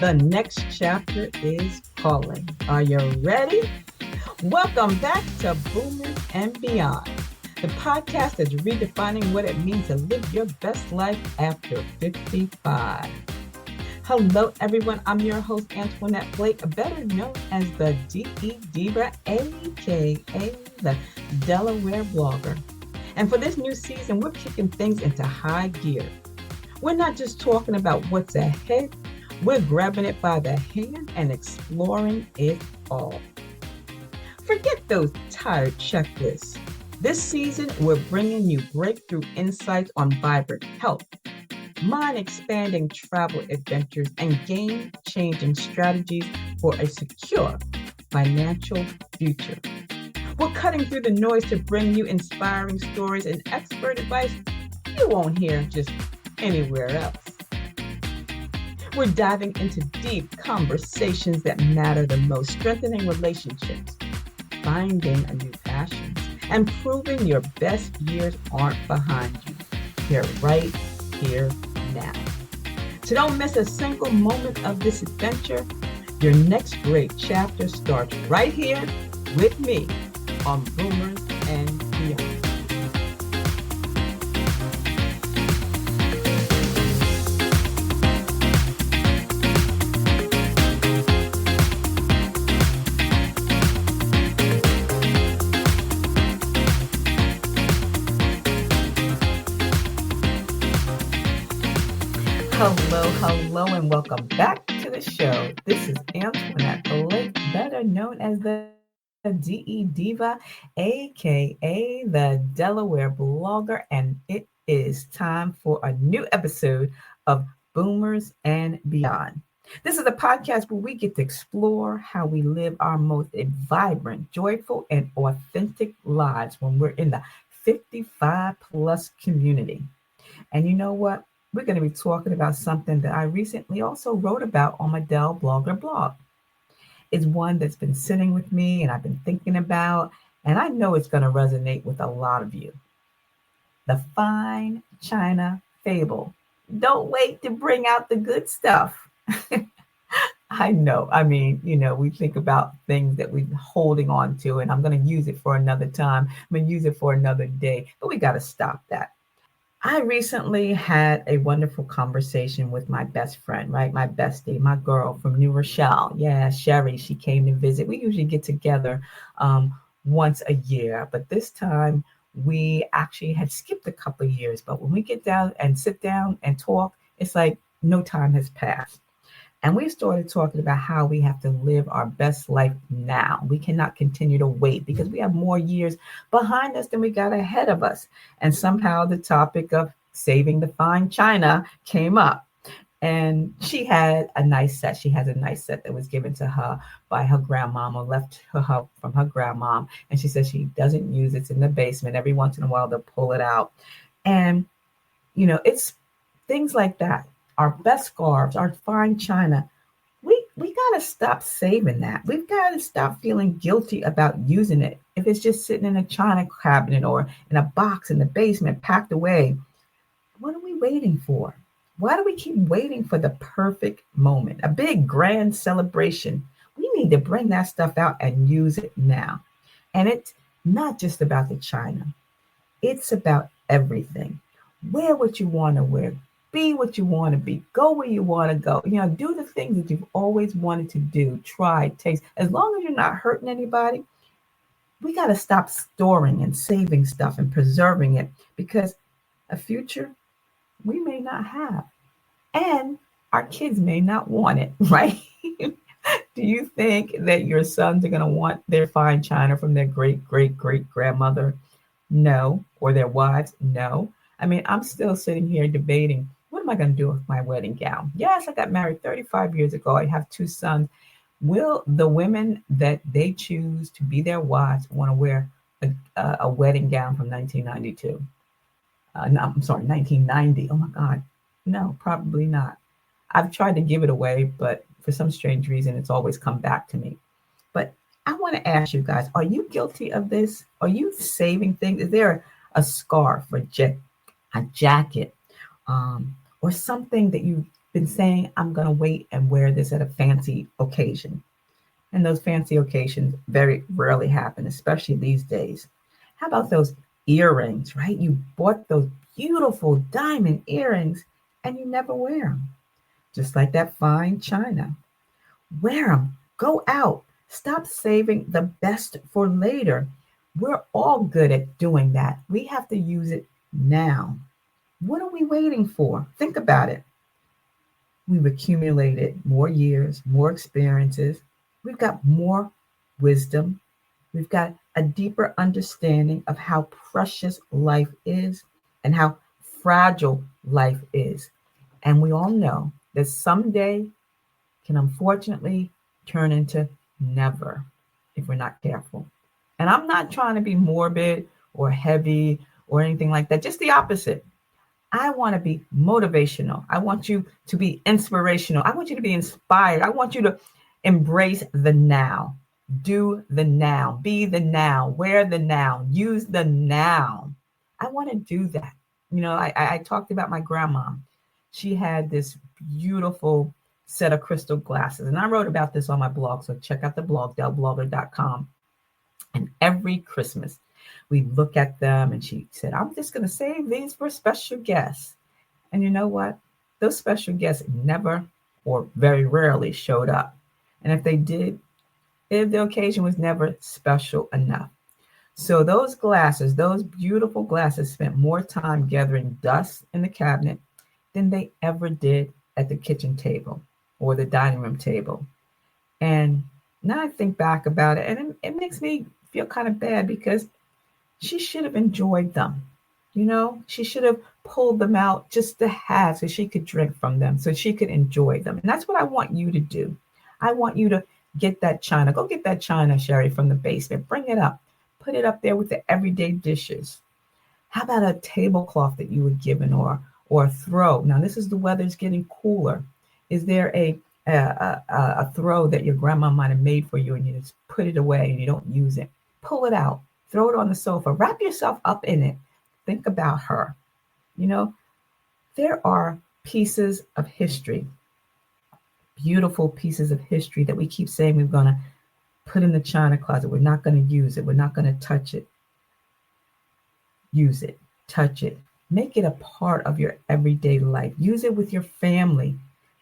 The next chapter is calling. Are you ready? Welcome back to Boomers and Beyond, the podcast that's redefining what it means to live your best life after 55. Hello, everyone. I'm your host, Antionette Blake, better known as the Divah, aka the Delaware Blogger. And for this new season, we're kicking things into high gear. We're not just talking about what's ahead, we're grabbing it by the hand and exploring it all. Forget those tired checklists. This season, we're bringing you breakthrough insights on vibrant health, mind-expanding travel adventures, and game-changing strategies for a secure financial future. We're cutting through the noise to bring you inspiring stories and expert advice you won't hear just anywhere else. We're diving into deep conversations that matter the most, strengthening relationships, finding a new passions, and proving your best years aren't behind you. They're right here now. So don't miss a single moment of this adventure. Your next great chapter starts right here with me on Boomers and Beyond. Hello, and welcome back to the show. This is Antionette Blake, better known as the Divah, aka the Delaware Blogger, and it is time for a new episode of Boomers and Beyond. This is a podcast where we get to explore how we live our most vibrant, joyful, and authentic lives when we're in the 55 plus community. And you know what? We're going to be talking about something that I recently also wrote about on my DelBlogger blog. It's one that's been sitting with me and I've been thinking about, and I know it's going to resonate with a lot of you. The Fine China Fable. Don't wait to bring out the good stuff. I know. I mean, we think about things that we're holding on to, and I'm going to use it for another time. I'm going to use it for another day, but we got to stop that. I recently had a wonderful conversation with my best friend, right? My bestie, my girl from New Rochelle. Yeah, Sherry, she came to visit. We usually get together once a year, but this time we actually had skipped a couple of years. But when we get down and sit down and talk, it's like no time has passed. And we started talking about how we have to live our best life now. We cannot continue to wait because we have more years behind us than we got ahead of us. And somehow the topic of saving the fine china came up. And she had a nice set. She has a nice set that was given to her by her grandmama, left her from her grandmom. And she says she doesn't use it. It's in the basement. Every once in a while, they'll pull it out. And, it's things like that. Our best scarves, our fine china, we got to stop saving that. We've got to stop feeling guilty about using it. If it's just sitting in a china cabinet or in a box in the basement packed away, what are we waiting for? Why do we keep waiting for the perfect moment, a big grand celebration? We need to bring that stuff out and use it now. And it's not just about the china. It's about everything. Wear what you want to wear. Be what you want to be. Go where you want to go. Do the things that you've always wanted to do. Try, taste. As long as you're not hurting anybody, we got to stop storing and saving stuff and preserving it because a future we may not have. And our kids may not want it, right? Do you think that your sons are going to want their fine china from their great, great, great grandmother? No. Or their wives? No. I mean, I'm still sitting here debating, what am I going to do with my wedding gown? Yes, I got married 35 years ago. I have 2 sons. Will the women that they choose to be their wives want to wear a wedding gown from 1992? No, I'm sorry, 1990. Oh my God. No, probably not. I've tried to give it away, but for some strange reason, it's always come back to me. But I want to ask you guys, are you guilty of this? Are you saving things? Is there a scarf or a jacket, or something that you been saying, I'm going to wait and wear this at a fancy occasion. And those fancy occasions very rarely happen, especially these days. How about those earrings, right? You bought those beautiful diamond earrings and you never wear them. Just like that fine china. Wear them. Go out. Stop saving the best for later. We're all good at doing that. We have to use it now. What are we waiting for? Think about it. We've accumulated more years, more experiences. We've got more wisdom. We've got a deeper understanding of how precious life is and how fragile life is. And we all know that someday can unfortunately turn into never if we're not careful. And I'm not trying to be morbid or heavy or anything like that, just the opposite. I want to be motivational. I want you to be inspirational. I want you to be inspired. I want you to embrace the now. Do the now. Be the now. Wear the now. Use the now. I want to do that. I talked about my grandma. She had this beautiful set of crystal glasses. And I wrote about this on my blog. So check out the blog, DelBlogger.com. And every Christmas, we look at them and she said, I'm just going to save these for special guests. And you know what? Those special guests never or very rarely showed up. And if they did, the occasion was never special enough. So those glasses, those beautiful glasses, spent more time gathering dust in the cabinet than they ever did at the kitchen table or the dining room table. And now I think back about it, and it makes me feel kind of bad because she should have enjoyed them. She should have pulled them out just to have so she could drink from them, so she could enjoy them. And that's what I want you to do. I want you to get that china. Go get that china, Sherry, from the basement. Bring it up. Put it up there with the everyday dishes. How about a tablecloth that you were given or a throw? Now, this is the weather's getting cooler. Is there a throw that your grandma might have made for you and you just put it away and you don't use it? Pull it out. Throw it on the sofa. Wrap yourself up in it. Think about her. There are pieces of history, beautiful pieces of history that we keep saying we're going to put in the china closet. We're not going to use it. We're not going to touch it. Use it. Touch it. Make it a part of your everyday life. Use it with your family.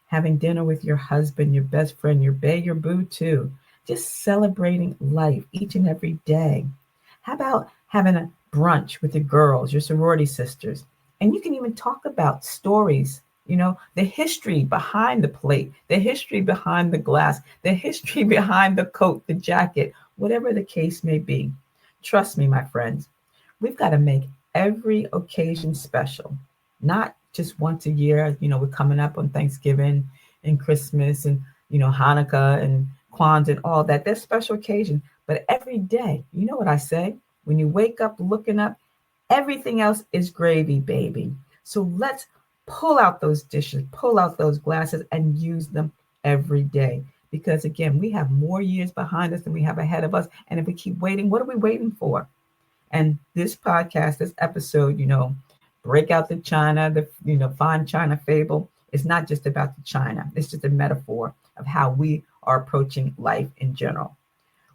Having dinner with your husband, your best friend, your bae, your boo too. Just celebrating life each and every day. How about having a brunch with your girls, your sorority sisters? And you can even talk about stories, the history behind the plate, the history behind the glass, the history behind the coat, the jacket, whatever the case may be. Trust me, my friends, we've got to make every occasion special, not just once a year. We're coming up on Thanksgiving and Christmas and, Hanukkah and Kwanzaa and all that. That's special occasion. But every day, you know what I say? When you wake up looking up, everything else is gravy, baby. So let's pull out those dishes, pull out those glasses and use them every day. Because again, we have more years behind us than we have ahead of us. And if we keep waiting, what are we waiting for? And this podcast, this episode, break out the china, the Fine China Fable. It's not just about the china. It's just a metaphor of how we are approaching life in general.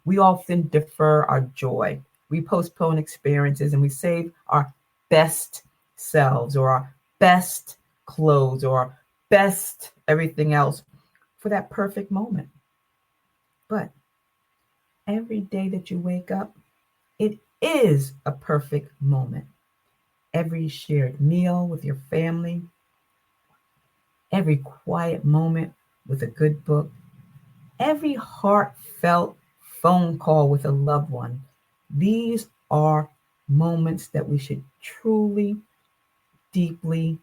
We often defer our joy. We postpone experiences and we save our best selves or our best clothes or our best everything else for that perfect moment. But every day that you wake up, it is a perfect moment. Every shared meal with your family, every quiet moment with a good book, every heartfelt phone call with a loved one. These are moments that we should truly, deeply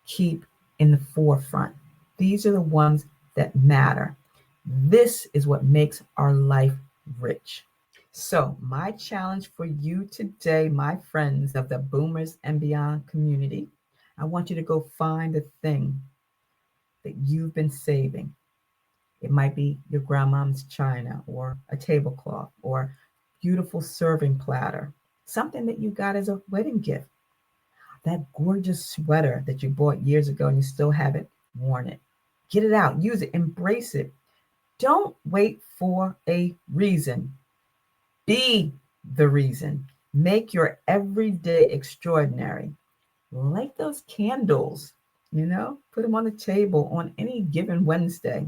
keep in the forefront. These are the ones that matter. This is what makes our life rich. So my challenge for you today, my friends of the Boomers and Beyond community, I want you to go find the thing that you've been saving. It might be your grandma's china or a tablecloth or beautiful serving platter, something that you got as a wedding gift. That gorgeous sweater that you bought years ago and you still have it. worn it. Get it out, use it, embrace it. Don't wait for a reason. Be the reason. Make your everyday extraordinary. Light those candles, put them on the table on any given Wednesday.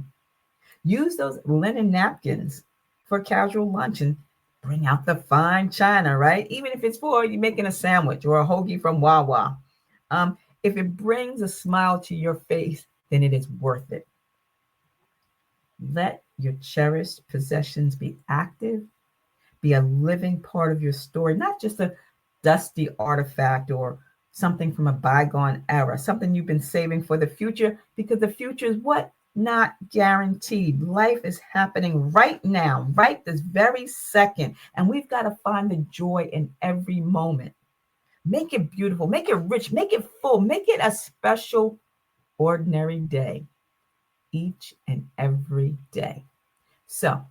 Use those linen napkins for casual lunch and bring out the fine china, right? Even if it's for you making a sandwich or a hoagie from Wawa. If it brings a smile to your face, then it is worth it. Let your cherished possessions be active, be a living part of your story, not just a dusty artifact or something from a bygone era, something you've been saving for the future, because the future is what? Not guaranteed. Life is happening right now, right this very second, and we've got to find the joy in every moment. Make it beautiful, make it rich, make it full, make it a special, ordinary day, each and every day. So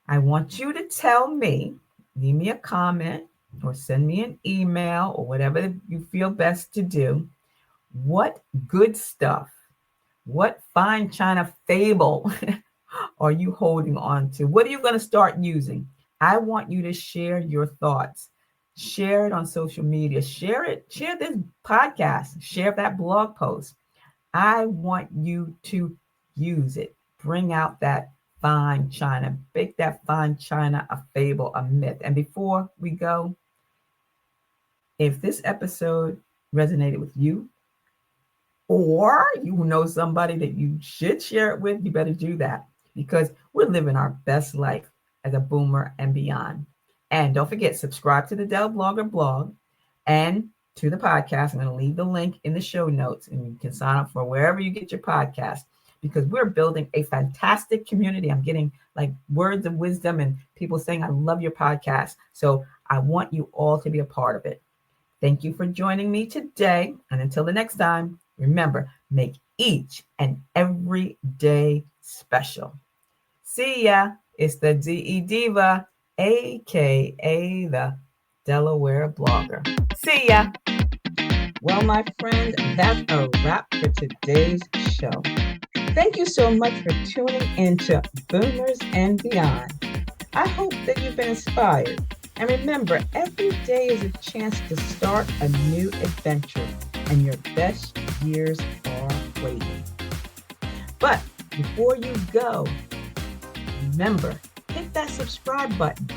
I want you to tell me, leave me a comment or send me an email or whatever you feel best to do. What good stuff, what fine china fable are you holding on to? What are you going to start using? I want you to share your thoughts. Share it on social media. Share this podcast. Share that blog post. I want you to use it. Bring out that fine china. Make that fine china a fable, a myth. And before we go, if this episode resonated with you, or you know somebody that you should share it with, you better do that, because we're living our best life as a boomer and beyond. And don't forget, subscribe to the DelBlogger blog and to the podcast. I'm going to leave the link in the show notes, and you can sign up for wherever you get your podcast, because we're building a fantastic community. I'm getting like words of wisdom and people saying, I love your podcast. So I want you all to be a part of it. Thank you for joining me today. And until the next time, remember, make each and every day special. See ya. It's the DE Divah, aka the Delaware Blogger. See ya. Well, my friends, that's a wrap for today's show. Thank you so much for tuning into Boomers and Beyond. I hope that you've been inspired. And remember, every day is a chance to start a new adventure, and your best years are waiting. But before you go, remember, hit that subscribe button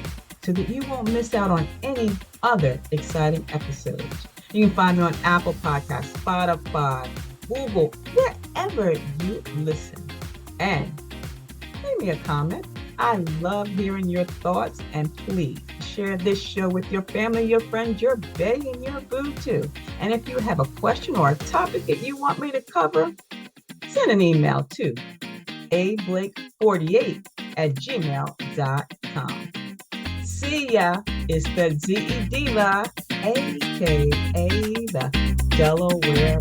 so that you won't miss out on any other exciting episodes. You can find me on Apple Podcasts, Spotify, Google, wherever you listen. And leave me a comment. I love hearing your thoughts, and please share this show with your family, your friends, your bae, and your boo too. And if you have a question or a topic that you want me to cover, send an email to ablake48@gmail.com. See ya. It's the DE Divah, aka the Delaware